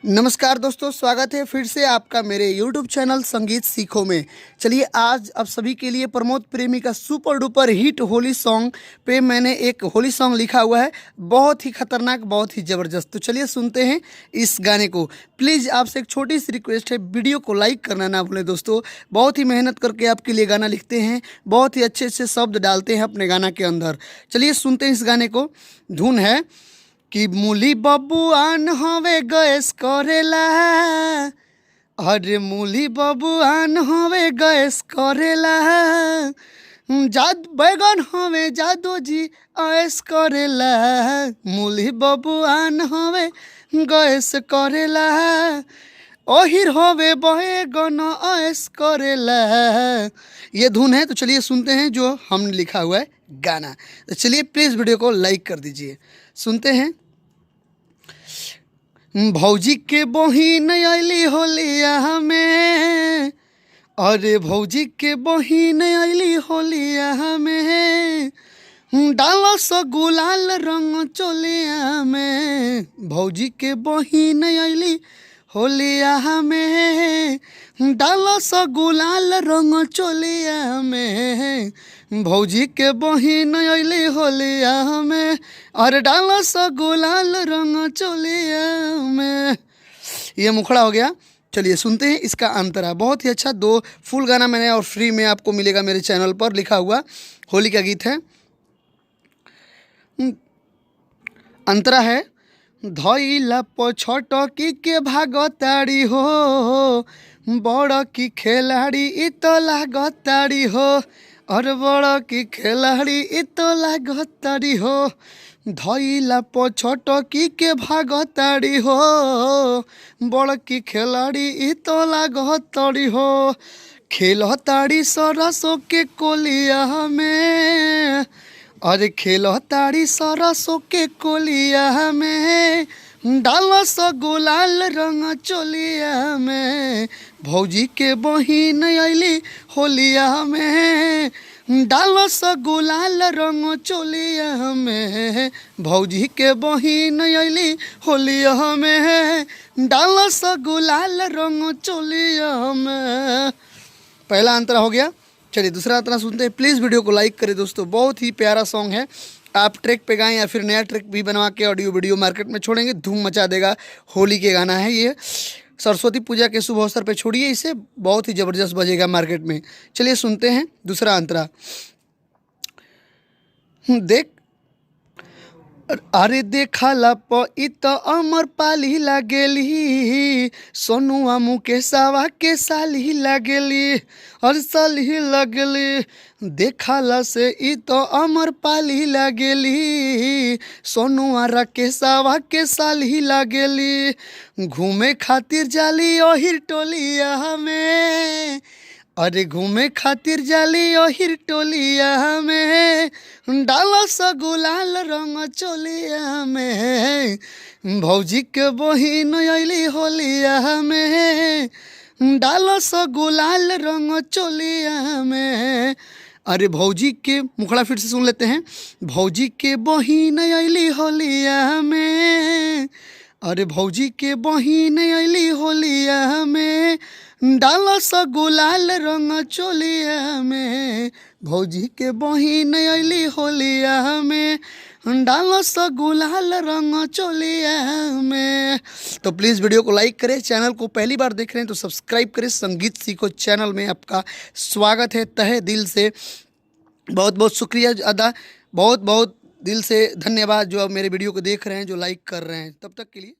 नमस्कार दोस्तों, स्वागत है फिर से आपका मेरे YouTube चैनल संगीत सीखो में। चलिए आज आप सभी के लिए प्रमोद प्रेमी का super duper hit Holi song पे मैंने एक होली सॉन्ग लिखा हुआ है, बहुत ही खतरनाक, बहुत ही ज़बरदस्त। तो चलिए सुनते हैं इस गाने को। प्लीज़ आपसे एक छोटी सी रिक्वेस्ट है, वीडियो को लाइक करना ना भूलें दोस्तों। बहुत ही मेहनत करके आपके लिए गाना लिखते हैं, बहुत ही अच्छे अच्छे शब्द डालते हैं अपने गाना के अंदर। चलिए सुनते हैं इस गाने को। धुन है कि मूली बबुआन हवे गैस करेला, अरे मूली बबुआन हवे गैस करेला, जाद बैगन हवे जादू जी ऐस करेला, मूली बबुआन हवे गैस करेला, ओहिर हवे बैगन ऐस करेला। ये धुन है। तो चलिए सुनते हैं जो हमने लिखा हुआ है गाना। तो चलिए प्लीज़ वीडियो को लाइक कर दीजिए। सुनते हैं। भौजी के बहिन अली होलिया में, अरे भौजी के बहिन अली होलिया में, डालो सो गुलाल रंग चोलिया में, भौजी के बहिन अली होलिया में, डालो सो गुलाल रंग चोलिया में, भौजी के बहिन अली होलिया में, और डालो सो गुलाल रंग चोलिया में। ये मुखड़ा हो गया। चलिए सुनते हैं इसका अंतरा। बहुत ही अच्छा, 2 फुल गाना मैंने और फ्री में आपको मिलेगा मेरे चैनल पर लिखा हुआ। होली का गीत है। अंतरा है। धइला पछटकी के भागताड़ी हो, बड़ की खिलाड़ी इ तो लागताड़ी हो, और बड़ की खिलाड़ी इ तो लागताड़ी हो, धइला पछटकी के भागताड़ी हो, बड़ की खिलाड़ी इ तो लागताड़ी हो, खेलताड़ी सरसों के कोलिया में, अरे खेलताड़ी सरसों के कोलिया में, डालो सो गुलाल रंग चोलिया में, भौजी के बहिन अली होलिया में, डालो सो गुलाल रंग चोलिया में, भौजी के बहिन अली होलिया में, डालो सो गुलाल रंग चोलिया में। पहला अंतरा हो गया। चलिए दूसरा अंतरा सुनते हैं। प्लीज़ वीडियो को लाइक करें दोस्तों, बहुत ही प्यारा सॉन्ग है। आप ट्रैक पे गाएं या फिर नया ट्रैक भी बनवा के ऑडियो वीडियो मार्केट में छोड़ेंगे, धूम मचा देगा। होली के गाना है ये, सरस्वती पूजा के शुभ अवसर पे छोड़िए इसे, बहुत ही ज़बरदस्त बजेगा मार्केट में। चलिए सुनते हैं दूसरा अंतरा। देख अरे देखला प इ तो अमर पाली लागेली, सोनुआ मुकेशवा के साली लागेली, और साली लागेली, देखला से इ तो अमर पाली लागेली, सोनुआ राकेशवा के साली लागेली, घूमे खातिर जाली ओहिर टोलिया में, अरे घूमे खातिर जाली ओहिर टोलिया में, डालो सो गुलाल रंग चोलिया में, भौजी के बहिन अली होलिया में, डालो सो गुलाल रंग चोलिया में। अरे भौजी के, मुखड़ा फिर से सुन लेते हैं। भौजी के बहिन अली होलिया में, अरे भौजी के बहिन अली होलिया में, डालो सो गुलाल रंग चोलिया में, भौजी के बहिन अली होलिया में, डालो सो गुलाल रंग चोलिया में। तो प्लीज़ वीडियो को लाइक करें, चैनल को पहली बार देख रहे हैं तो सब्सक्राइब करें। संगीत सीखो चैनल में आपका स्वागत है तहे दिल से। बहुत बहुत शुक्रिया अदा, बहुत बहुत दिल से धन्यवाद जो आप मेरे वीडियो को देख रहे हैं, जो लाइक कर रहे हैं। तब तक के लिए